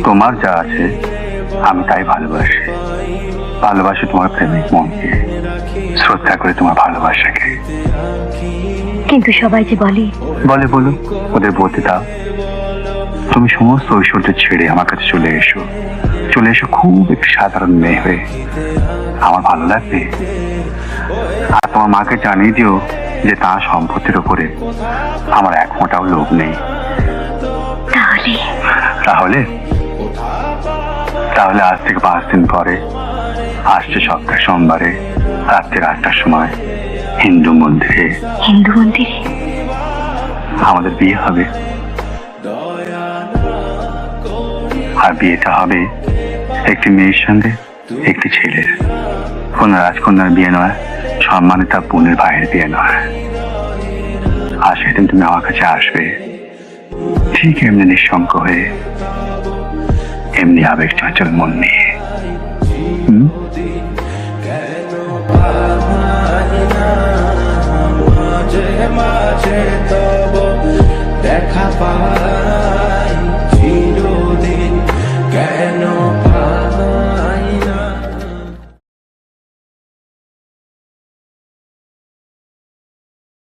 তোমার যা আছে আমি তাই ভালোবাসি। ভালোবাসি তোমার প্রেমিক মনকে, শ্রদ্ধা করে তোমার ভালোবাসাকে। কিন্তু সবাই যে বলে বলুক, ওদের বলতে দাও। তুমি সমস্ত ঐশ্বর্য ছেড়ে আমার কাছে চলে এসো। খুব একটি সাধারণ মেয়ে হয়ে। আমার ভালো লাগবে। আর তোমার মাকে জানিয়ে দিও যে তার সম্পত্তির উপরে আমার এক ফোঁটাও লোভ নেই। তাহলে তাহলে আজ থেকে 5 দিন পরে আসছে সপ্তাহ সোমবারে রাত্রি 8টার সময় হিন্দু মন্দিরে আমাদের বিয়ে হবে। আর বিয়েটা হবে একটি মেয়ের সঙ্গে একটি ছেলের। কোন রাজকন্যার বিয়ে নয়, সম্মানিত তার বোনের ভাইয়ের বিয়ে নয়। আর সেদিন তুমি আমার কাছে আসবে ঠিক এমনি নিঃসঙ্গ হয়ে, এমনি আবেগ চঞ্চল মন নিয়ে।